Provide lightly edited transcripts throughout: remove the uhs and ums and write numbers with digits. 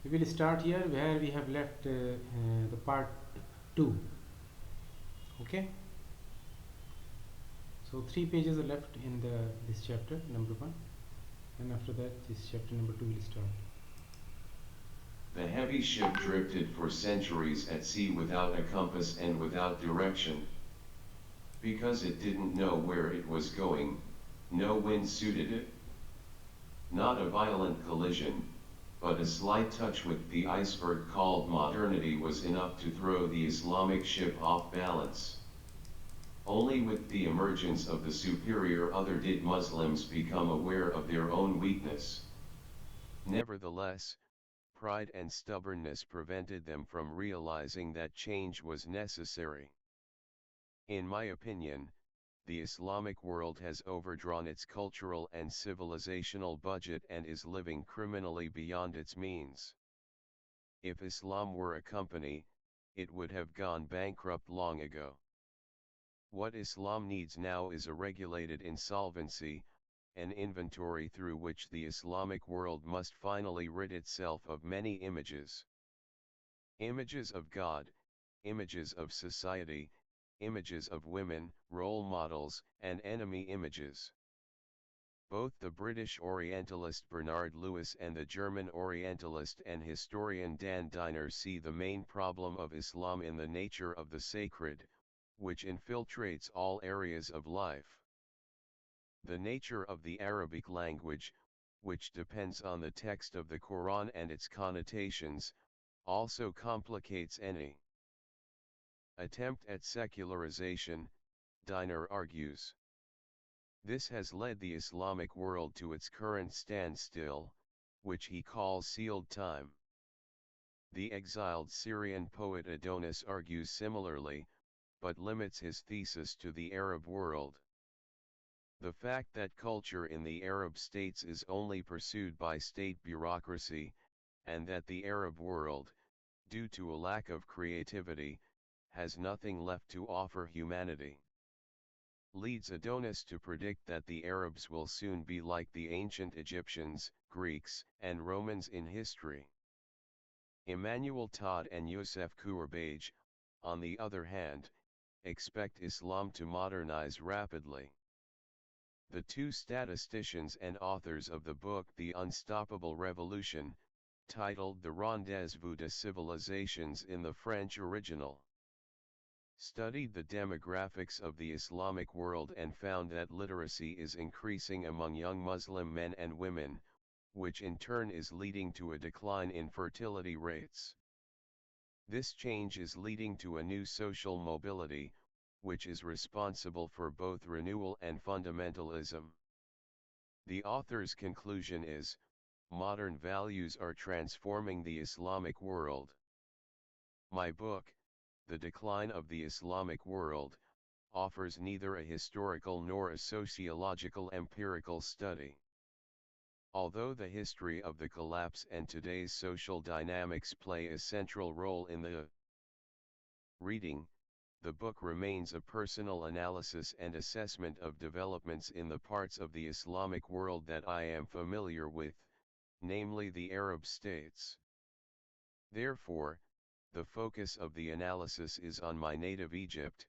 We will start here where we have left the part 2. Okay, so 3 pages are left in this chapter number 1, and after that this chapter number 2 will start. The heavy ship drifted for centuries at sea without a compass and without direction. Because it didn't know where it was going, no wind suited it. Not a violent collision, but a slight touch with the iceberg called modernity was enough to throw the Islamic ship off balance. Only with the emergence of the superior other did Muslims become aware of their own weakness. Nevertheless, pride and stubbornness prevented them from realizing that change was necessary. In my opinion, the Islamic world has overdrawn its cultural and civilizational budget and is living criminally beyond its means. If Islam were a company, it would have gone bankrupt long ago. What Islam needs now is a regulated insolvency, an inventory through which the Islamic world must finally rid itself of many images. Images of God, images of society, images of women, role models, and enemy images. Both the British Orientalist Bernard Lewis and the German Orientalist and historian Dan Diner see the main problem of Islam in the nature of the sacred, which infiltrates all areas of life. The nature of the Arabic language, which depends on the text of the Quran and its connotations, also complicates any attempt at secularization, Diner argues. This has led the Islamic world to its current standstill, which he calls sealed time. The exiled Syrian poet Adonis argues similarly, but limits his thesis to the Arab world. The fact that culture in the Arab states is only pursued by state bureaucracy, and that the Arab world, due to a lack of creativity, has nothing left to offer humanity, leads Adonis to predict that the Arabs will soon be like the ancient Egyptians, Greeks, and Romans in history. Emmanuel Todd and Youssef Courbage, on the other hand, expect Islam to modernize rapidly. The two statisticians and authors of the book The Unstoppable Revolution, titled The Rendezvous de Civilizations in the French original, studied the demographics of the Islamic world and found that literacy is increasing among young Muslim men and women, which in turn is leading to a decline in fertility rates. This change is leading to a new social mobility, which is responsible for both renewal and fundamentalism. The author's conclusion is, modern values are transforming the Islamic world. My book, The Decline of the Islamic World, offers neither a historical nor a sociological empirical study. Although the history of the collapse and today's social dynamics play a central role in the reading, the book remains a personal analysis and assessment of developments in the parts of the Islamic world that I am familiar with, namely the Arab states. Therefore, the focus of the analysis is on my native Egypt,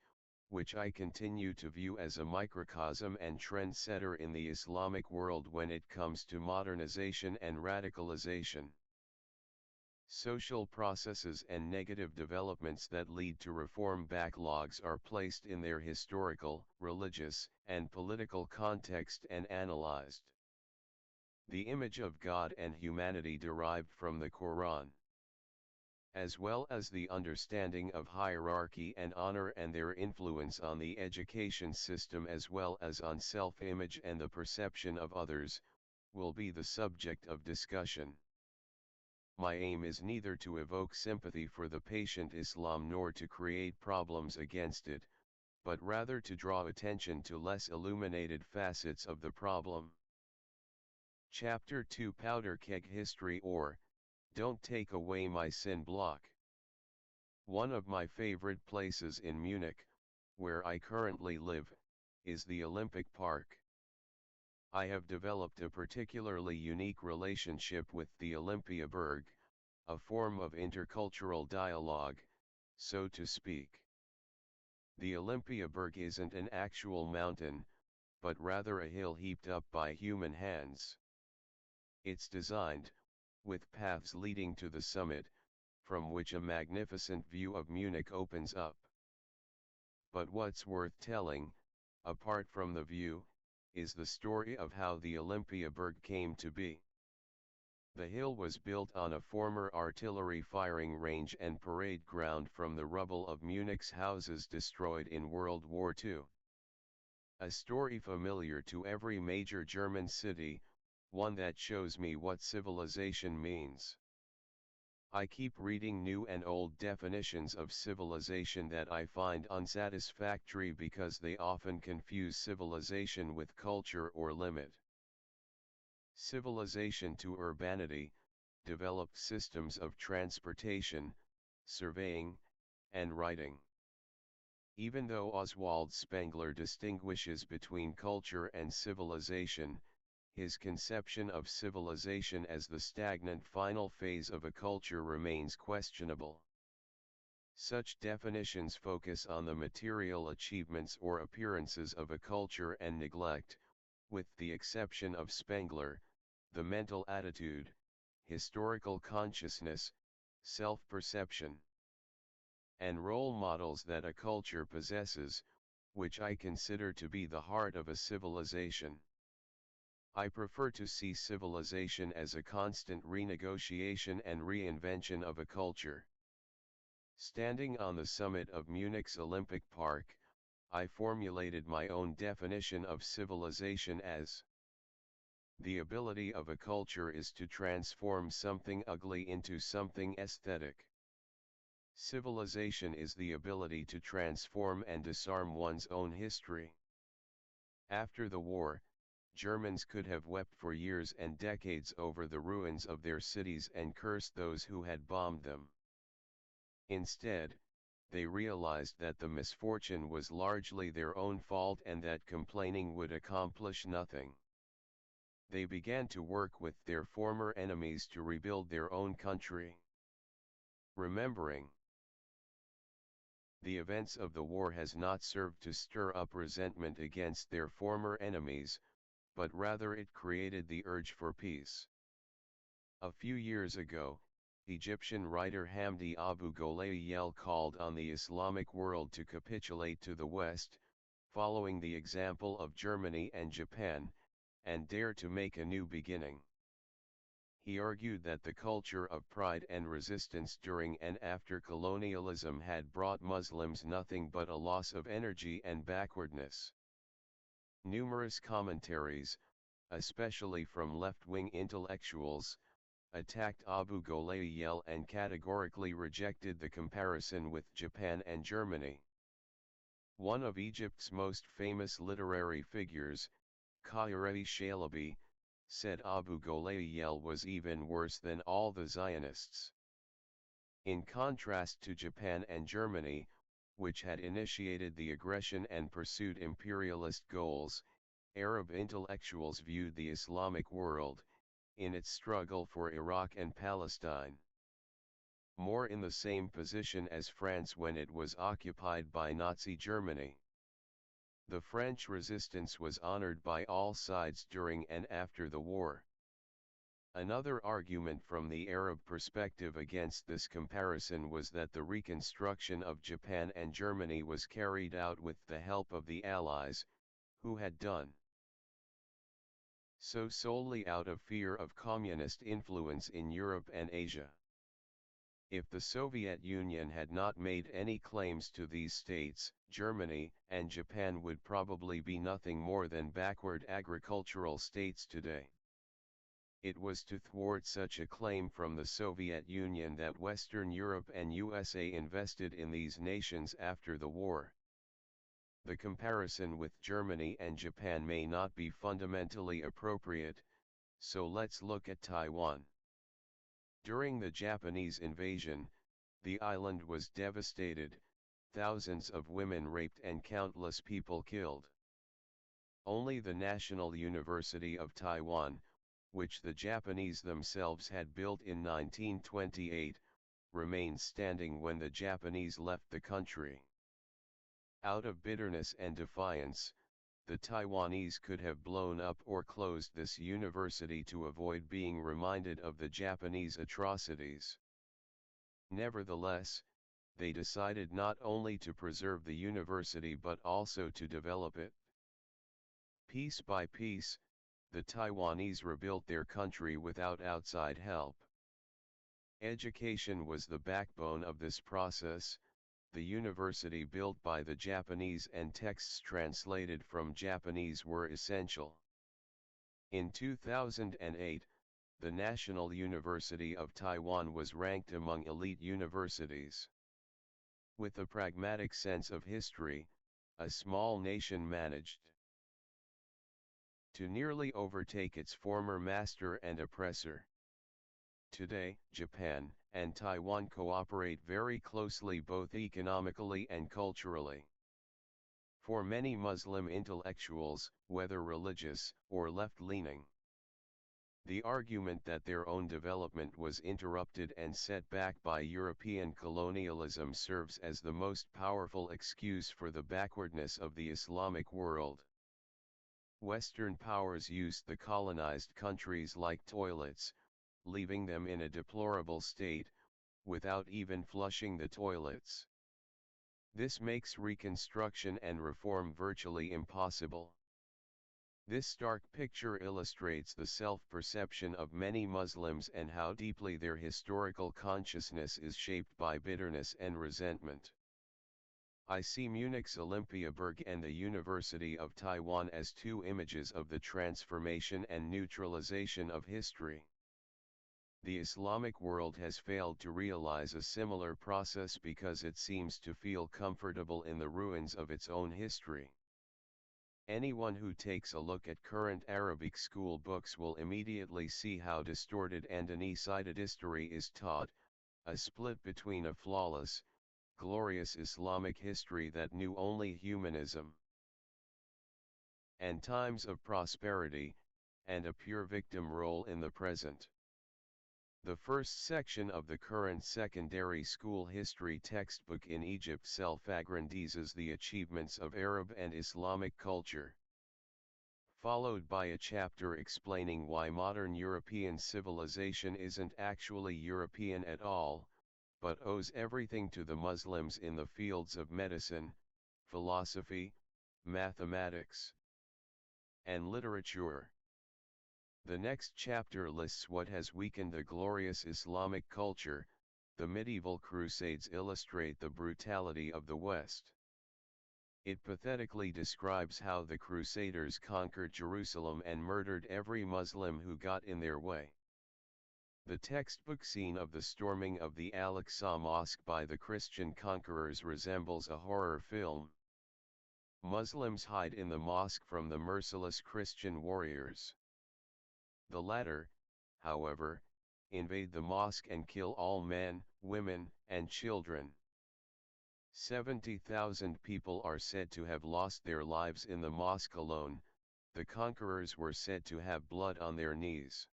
which I continue to view as a microcosm and trendsetter in the Islamic world when it comes to modernization and radicalization. Social processes and negative developments that lead to reform backlogs are placed in their historical, religious, and political context and analyzed. The image of God and humanity derived from the Quran, as well as the understanding of hierarchy and honor and their influence on the education system as well as on self-image and the perception of others, will be the subject of discussion. My aim is neither to evoke sympathy for the patient Islam nor to create problems against it, but rather to draw attention to less illuminated facets of the problem. Chapter 2 Powder Keg History, or Don't Take Away My Sin Block. One of my favorite places in Munich, where I currently live, is the Olympic Park. I have developed a particularly unique relationship with the Olympiaberg, a form of intercultural dialogue, so to speak. The Olympiaberg isn't an actual mountain, but rather a hill heaped up by human hands. It's designed, with paths leading to the summit, from which a magnificent view of Munich opens up. But what's worth telling, apart from the view, is the story of how the Olympiaberg came to be. The hill was built on a former artillery firing range and parade ground from the rubble of Munich's houses destroyed in World War II. A story familiar to every major German city, one that shows me what civilization means. I keep reading new and old definitions of civilization that I find unsatisfactory because they often confuse civilization with culture or limit. Civilization to urbanity, developed systems of transportation, surveying, and writing. Even though Oswald Spengler distinguishes between culture and civilization, his conception of civilization as the stagnant final phase of a culture remains questionable. Such definitions focus on the material achievements or appearances of a culture and neglect, with the exception of Spengler, the mental attitude, historical consciousness, self-perception, and role models that a culture possesses, which I consider to be the heart of a civilization. I prefer to see civilization as a constant renegotiation and reinvention of a culture. Standing on the summit of Munich's Olympic Park, I formulated my own definition of civilization as: the ability of a culture is to transform something ugly into something aesthetic. Civilization is the ability to transform and disarm one's own history. After the war, Germans could have wept for years and decades over the ruins of their cities and cursed those who had bombed them. Instead, they realized that the misfortune was largely their own fault and that complaining would accomplish nothing. They began to work with their former enemies to rebuild their own country. Remembering the events of the war has not served to stir up resentment against their former enemies, but rather it created the urge for peace. A few years ago, Egyptian writer Hamdi Abu Gholayel called on the Islamic world to capitulate to the West, following the example of Germany and Japan, and dare to make a new beginning. He argued that the culture of pride and resistance during and after colonialism had brought Muslims nothing but a loss of energy and backwardness. Numerous commentaries, especially from left-wing intellectuals, attacked Abu Gholayel and categorically rejected the comparison with Japan and Germany. One of Egypt's most famous literary figures, Khairi Shalabi, said Abu Gholayel was even worse than all the Zionists. In contrast to Japan and Germany, which had initiated the aggression and pursued imperialist goals, Arab intellectuals viewed the Islamic world, in its struggle for Iraq and Palestine, more in the same position as France when it was occupied by Nazi Germany. The French resistance was honored by all sides during and after the war. Another argument from the Arab perspective against this comparison was that the reconstruction of Japan and Germany was carried out with the help of the Allies, who had done so solely out of fear of communist influence in Europe and Asia. If the Soviet Union had not made any claims to these states, Germany and Japan would probably be nothing more than backward agricultural states today. It was to thwart such a claim from the Soviet Union that Western Europe and USA invested in these nations after the war. The comparison with Germany and Japan may not be fundamentally appropriate, so let's look at Taiwan. During the Japanese invasion, the island was devastated, thousands of women raped and countless people killed. Only the National University of Taiwan, which the Japanese themselves had built in 1928, remained standing when the Japanese left the country. Out of bitterness and defiance, the Taiwanese could have blown up or closed this university to avoid being reminded of the Japanese atrocities. Nevertheless, they decided not only to preserve the university but also to develop it. Piece by piece, the Taiwanese rebuilt their country without outside help. Education was the backbone of this process. The university built by the Japanese and texts translated from Japanese were essential. In 2008, the National University of Taiwan was ranked among elite universities. With a pragmatic sense of history, a small nation managed to nearly overtake its former master and oppressor. Today, Japan and Taiwan cooperate very closely both economically and culturally. For many Muslim intellectuals, whether religious or left-leaning, the argument that their own development was interrupted and set back by European colonialism serves as the most powerful excuse for the backwardness of the Islamic world. Western powers used the colonized countries like toilets, leaving them in a deplorable state, without even flushing the toilets. This makes reconstruction and reform virtually impossible. This stark picture illustrates the self-perception of many Muslims and how deeply their historical consciousness is shaped by bitterness and resentment. I see Munich's Olympiaburg and the University of Taiwan as two images of the transformation and neutralization of history. The Islamic world has failed to realize a similar process because it seems to feel comfortable in the ruins of its own history. Anyone who takes a look at current Arabic school books will immediately see how distorted and one-sided history is taught, a split between a flawless, glorious Islamic history that knew only humanism and times of prosperity, and a pure victim role in the present. The first section of the current secondary school history textbook in Egypt self-aggrandizes the achievements of Arab and Islamic culture, followed by a chapter explaining why modern European civilization isn't actually European at all, but owes everything to the Muslims in the fields of medicine, philosophy, mathematics, and literature. The next chapter lists what has weakened the glorious Islamic culture. The medieval crusades illustrate the brutality of the West. It pathetically describes how the Crusaders conquered Jerusalem and murdered every Muslim who got in their way. The textbook scene of the storming of the Al-Aqsa Mosque by the Christian conquerors resembles a horror film. Muslims hide in the mosque from the merciless Christian warriors. The latter, however, invade the mosque and kill all men, women, and children. 70,000 people are said to have lost their lives in the mosque alone. The conquerors were said to have blood on their knees.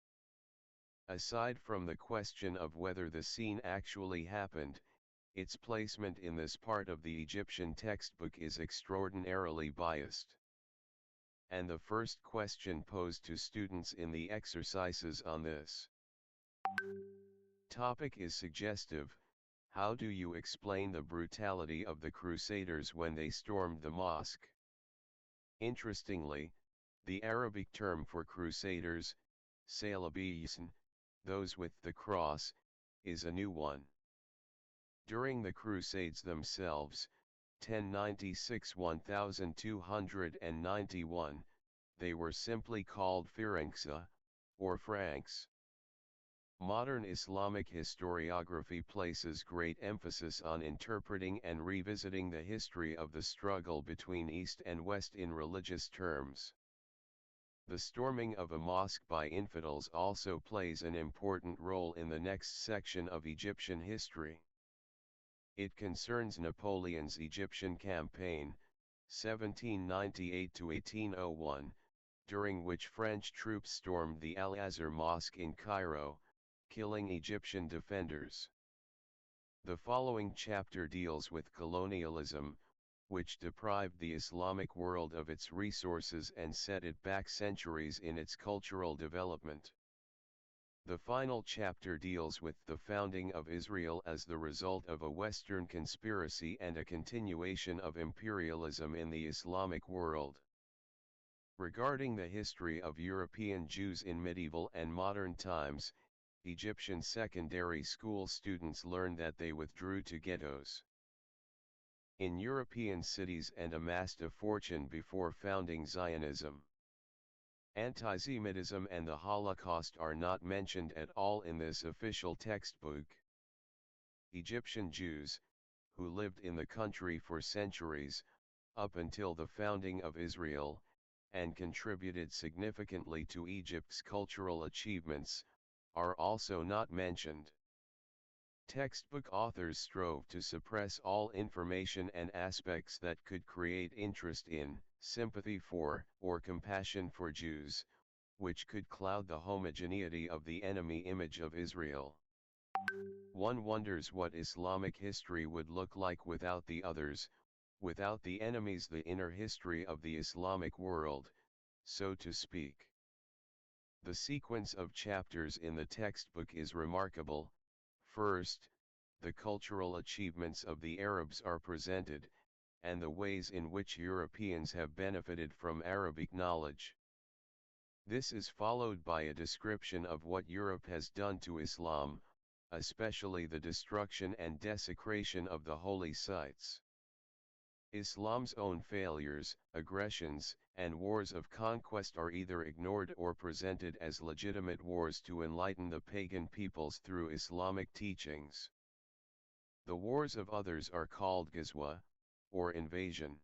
Aside from the question of whether the scene actually happened, its placement in this part of the Egyptian textbook is extraordinarily biased. And the first question posed to students in the exercises on this topic is suggestive. How do you explain the brutality of the Crusaders when they stormed the mosque? Interestingly, the Arabic term for Crusaders, Salabiyin, those with the cross, is a new one. During the Crusades themselves, 1096–1291, they were simply called Phalanxa, or Franks. Modern Islamic historiography places great emphasis on interpreting and revisiting the history of the struggle between East and West in religious terms. The storming of a mosque by infidels also plays an important role in the next section of Egyptian history. It concerns Napoleon's Egyptian campaign, 1798–1801, during which French troops stormed the Al-Azhar Mosque in Cairo, killing Egyptian defenders. The following chapter deals with colonialism, which deprived the Islamic world of its resources and set it back centuries in its cultural development. The final chapter deals with the founding of Israel as the result of a Western conspiracy and a continuation of imperialism in the Islamic world. Regarding the history of European Jews in medieval and modern times, Egyptian secondary school students learned that they withdrew to ghettos in European cities and amassed a fortune before founding Zionism. Antisemitism and the Holocaust are not mentioned at all in this official textbook. Egyptian Jews, who lived in the country for centuries, up until the founding of Israel, and contributed significantly to Egypt's cultural achievements, are also not mentioned. Textbook authors strove to suppress all information and aspects that could create interest in, sympathy for, or compassion for Jews, which could cloud the homogeneity of the enemy image of Israel. One wonders what Islamic history would look like without the others, without the enemies, the inner history of the Islamic world, so to speak. The sequence of chapters in the textbook is remarkable. First, the cultural achievements of the Arabs are presented, and the ways in which Europeans have benefited from Arabic knowledge. This is followed by a description of what Europe has done to Islam, especially the destruction and desecration of the holy sites. Islam's own failures, aggressions, and wars of conquest are either ignored or presented as legitimate wars to enlighten the pagan peoples through Islamic teachings. The wars of others are called ghazwa, or invasion.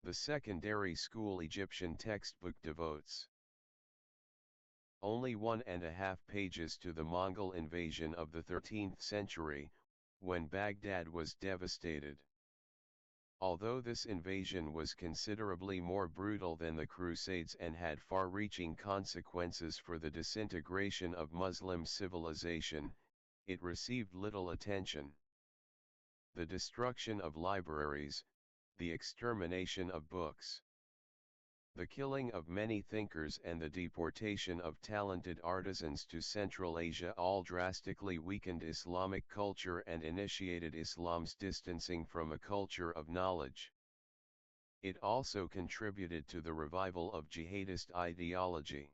The secondary school Egyptian textbook devotes only 1.5 pages to the Mongol invasion of the 13th century, when Baghdad was devastated. Although this invasion was considerably more brutal than the Crusades and had far-reaching consequences for the disintegration of Muslim civilization, it received little attention. The destruction of libraries, the extermination of books, the killing of many thinkers and the deportation of talented artisans to Central Asia all drastically weakened Islamic culture and initiated Islam's distancing from a culture of knowledge. It also contributed to the revival of jihadist ideology.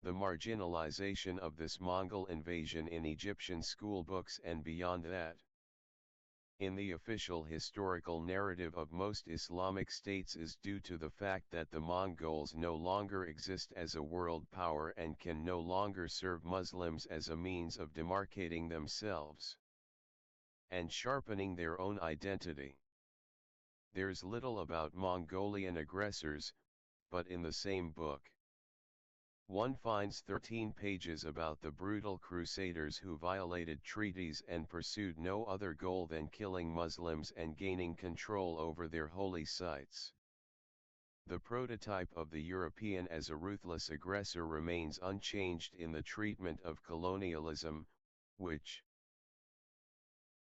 The marginalization of this Mongol invasion in Egyptian school books and beyond that, in the official historical narrative of most Islamic states, is due to the fact that the Mongols no longer exist as a world power and can no longer serve Muslims as a means of demarcating themselves and sharpening their own identity. There's little about Mongolian aggressors, but in the same book, one finds 13 pages about the brutal crusaders who violated treaties and pursued no other goal than killing Muslims and gaining control over their holy sites. The prototype of the European as a ruthless aggressor remains unchanged in the treatment of colonialism, which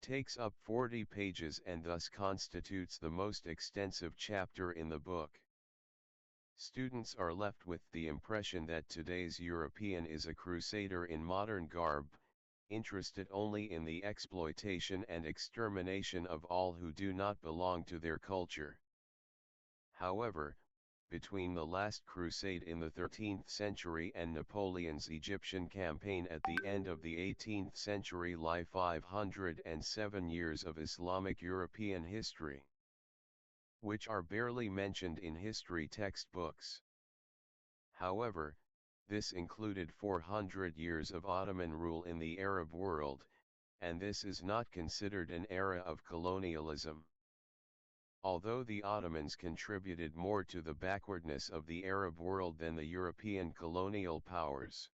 takes up 40 pages and thus constitutes the most extensive chapter in the book. Students are left with the impression that today's European is a crusader in modern garb, interested only in the exploitation and extermination of all who do not belong to their culture. However, between the last crusade in the 13th century and Napoleon's Egyptian campaign at the end of the 18th century lie 507 years of Islamic European history, which are barely mentioned in history textbooks. However, this included 400 years of Ottoman rule in the Arab world, and this is not considered an era of colonialism. Although the Ottomans contributed more to the backwardness of the Arab world than the European colonial powers,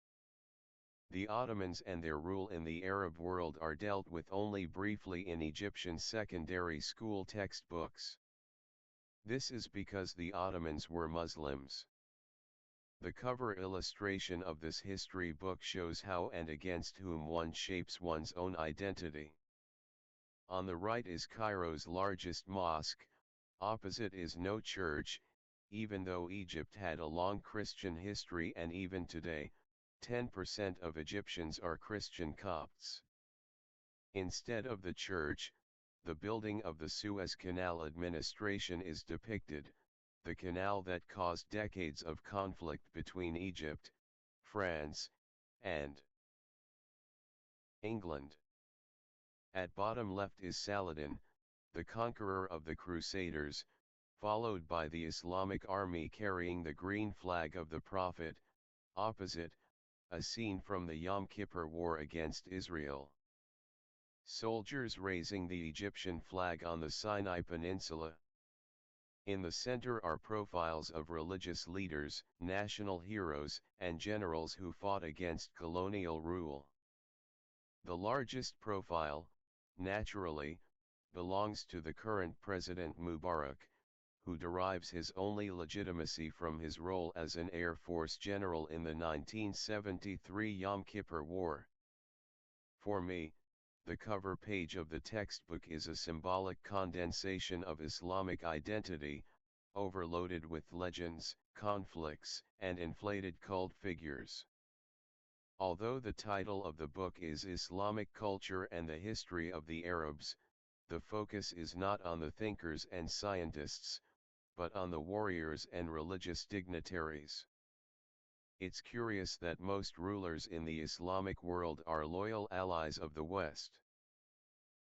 the Ottomans and their rule in the Arab world are dealt with only briefly in Egyptian secondary school textbooks. This is because the Ottomans were Muslims. The cover illustration of this history book shows how and against whom one shapes one's own identity. On the right is Cairo's largest mosque, opposite is no church, even though Egypt had a long Christian history and even today, 10% of Egyptians are Christian Copts. Instead of the church, the building of the Suez Canal administration is depicted, the canal that caused decades of conflict between Egypt, France, and England. At bottom left is Saladin, the conqueror of the Crusaders, followed by the Islamic army carrying the green flag of the Prophet, opposite, a scene from the Yom Kippur War against Israel. Soldiers raising the Egyptian flag on the Sinai Peninsula. In the center are profiles of religious leaders, national heroes, and generals who fought against colonial rule. The largest profile, naturally, belongs to the current President Mubarak, who derives his only legitimacy from his role as an Air Force general in the 1973 Yom Kippur War. For me, the cover page of the textbook is a symbolic condensation of Islamic identity, overloaded with legends, conflicts, and inflated cult figures. Although the title of the book is Islamic Culture and the History of the Arabs, the focus is not on the thinkers and scientists, but on the warriors and religious dignitaries. It's curious that most rulers in the Islamic world are loyal allies of the West.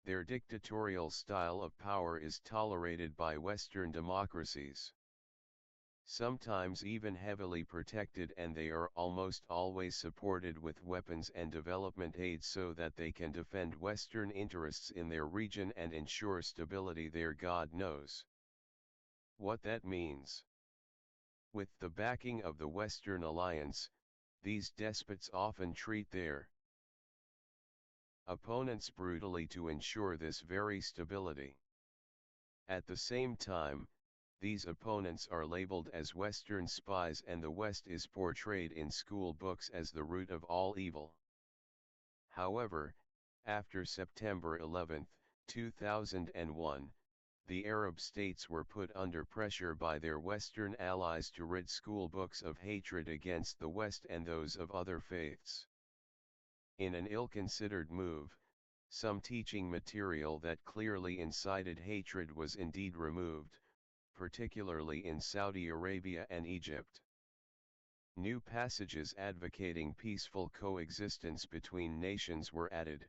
Their dictatorial style of power is tolerated by Western democracies. Sometimes even heavily protected, and they are almost always supported with weapons and development aid so that they can defend Western interests in their region and ensure stability there. God knows what that means. With the backing of the Western alliance, these despots often treat their opponents brutally to ensure this very stability. At the same time, these opponents are labeled as Western spies, and the West is portrayed in school books as the root of all evil. However, after September 11, 2001, the Arab states were put under pressure by their Western allies to rid school books of hatred against the West and those of other faiths. In an ill-considered move, some teaching material that clearly incited hatred was indeed removed, particularly in Saudi Arabia and Egypt. New passages advocating peaceful coexistence between nations were added,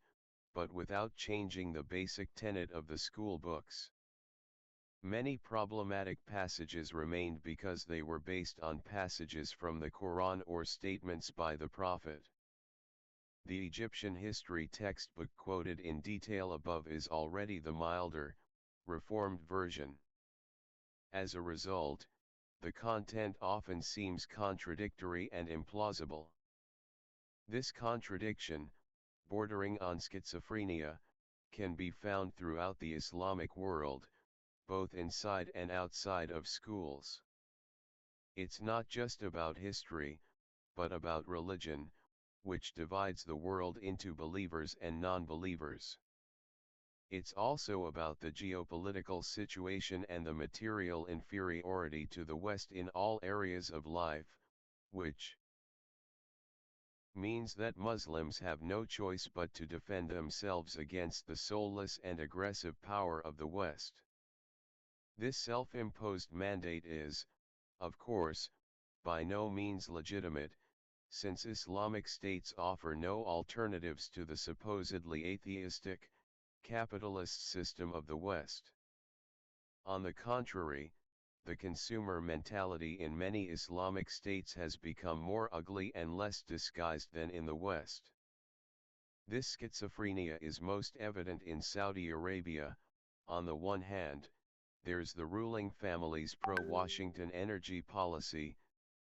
but without changing the basic tenet of the school books. Many problematic passages remained because they were based on passages from the Quran or statements by the Prophet. The Egyptian history textbook quoted in detail above is already the milder, reformed version. As a result, the content often seems contradictory and implausible. This contradiction, bordering on schizophrenia, can be found throughout the Islamic world, both inside and outside of schools. It's not just about history, but about religion, which divides the world into believers and non-believers. It's also about the geopolitical situation and the material inferiority to the West in all areas of life, which means that Muslims have no choice but to defend themselves against the soulless and aggressive power of the West. This self-imposed mandate is, of course, by no means legitimate, since Islamic states offer no alternatives to the supposedly atheistic, capitalist system of the West. On the contrary, the consumer mentality in many Islamic states has become more ugly and less disguised than in the West. This schizophrenia is most evident in Saudi Arabia. On the one hand, there's the ruling family's pro-Washington energy policy,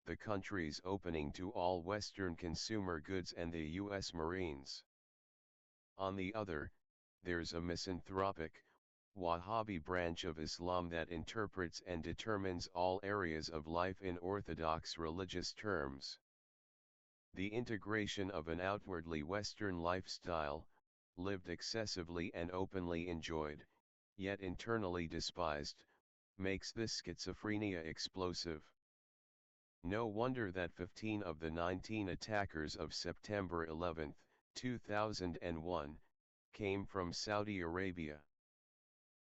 the country's opening to all Western consumer goods, and the U.S. Marines. On the other, there's a misanthropic, Wahhabi branch of Islam that interprets and determines all areas of life in orthodox religious terms. The integration of an outwardly Western lifestyle, lived excessively and openly enjoyed, yet internally despised, makes this schizophrenia explosive. No wonder that 15 of the 19 attackers of September 11, 2001, came from Saudi Arabia.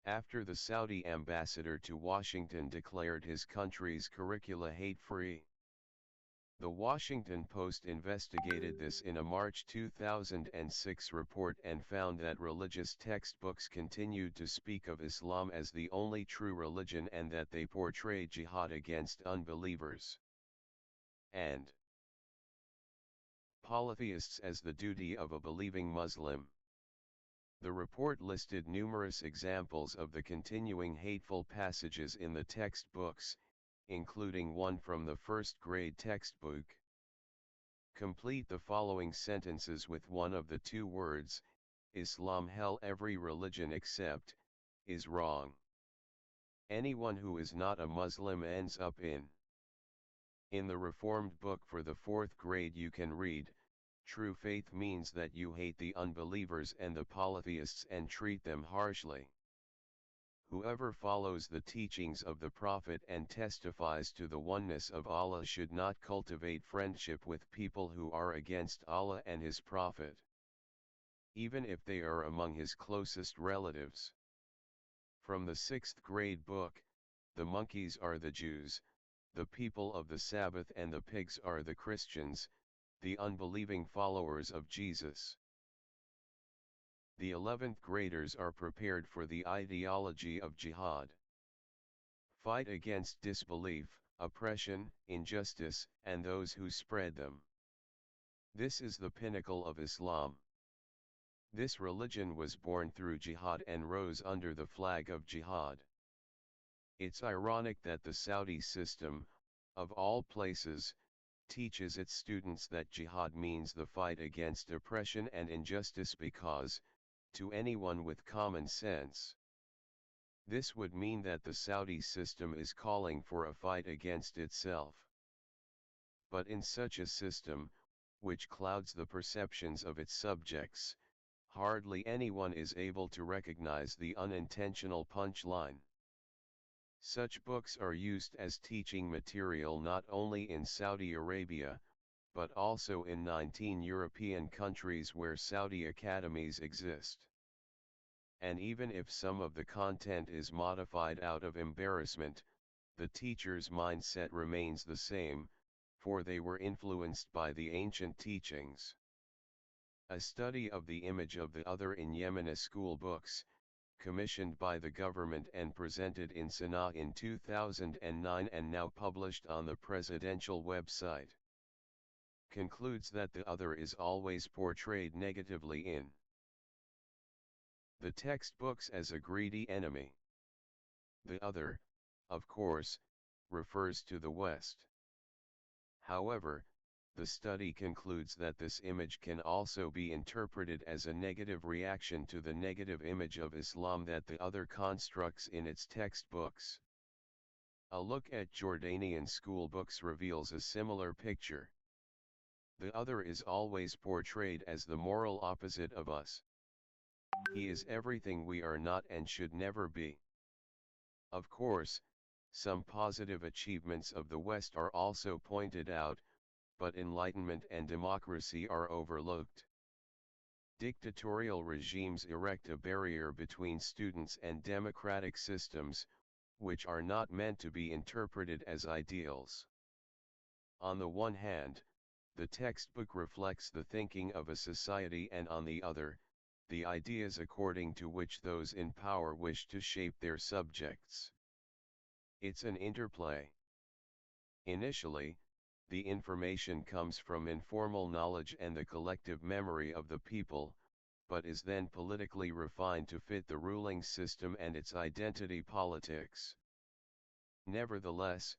After the Saudi ambassador to Washington declared his country's curricula hate-free. The Washington Post investigated this in a March 2006 report and found that religious textbooks continued to speak of Islam as the only true religion and that they portray jihad against unbelievers and polytheists as the duty of a believing Muslim. The report listed numerous examples of the continuing hateful passages in the textbooks, including one from the first-grade textbook. Complete the following sentences with one of the two words, Islam hell every religion except, is wrong. Anyone who is not a Muslim ends up in. In the Reformed book for the 4th grade you can read, true faith means that you hate the unbelievers and the polytheists and treat them harshly. Whoever follows the teachings of the Prophet and testifies to the oneness of Allah should not cultivate friendship with people who are against Allah and His Prophet, even if they are among His closest relatives. From the 6th grade book, the monkeys are the Jews, the people of the Sabbath and the pigs are the Christians, the unbelieving followers of Jesus. The 11th graders are prepared for the ideology of jihad. Fight against disbelief, oppression, injustice, and those who spread them. This is the pinnacle of Islam. This religion was born through jihad and rose under the flag of jihad. It's ironic that the Saudi system, of all places, teaches its students that jihad means the fight against oppression and injustice because, to anyone with common sense, this would mean that the Saudi system is calling for a fight against itself. But in such a system, which clouds the perceptions of its subjects, hardly anyone is able to recognize the unintentional punchline. Such books are used as teaching material not only in Saudi Arabia, but also in 19 European countries where Saudi academies exist. And even if some of the content is modified out of embarrassment, the teacher's mindset remains the same, for they were influenced by the ancient teachings. A study of the image of the other in Yemeni school books, commissioned by the government and presented in Sana'a in 2009 and now published on the presidential website, concludes that the other is always portrayed negatively in the textbooks as a greedy enemy. The other, of course, refers to the West. However, the study concludes that this image can also be interpreted as a negative reaction to the negative image of Islam that the other constructs in its textbooks. A look at Jordanian school books reveals a similar picture. The other is always portrayed as the moral opposite of us. He is everything we are not and should never be. Of course, some positive achievements of the West are also pointed out, but enlightenment and democracy are overlooked. Dictatorial regimes erect a barrier between students and democratic systems, which are not meant to be interpreted as ideals. On the one hand, the textbook reflects the thinking of a society and on the other, the ideas according to which those in power wish to shape their subjects. It's an interplay. Initially, the information comes from informal knowledge and the collective memory of the people, but is then politically refined to fit the ruling system and its identity politics. Nevertheless,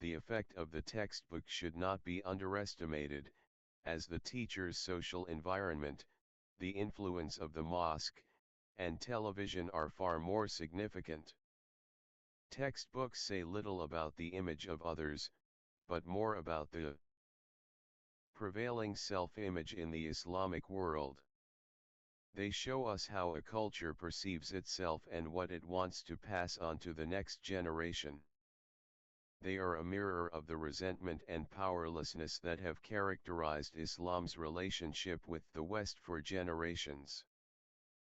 the effect of the textbook should not be underestimated, as the teacher's social environment, the influence of the mosque, and television are far more significant. Textbooks say little about the image of others, but more about the prevailing self-image in the Islamic world. They show us how a culture perceives itself and what it wants to pass on to the next generation. They are a mirror of the resentment and powerlessness that have characterized Islam's relationship with the West for generations.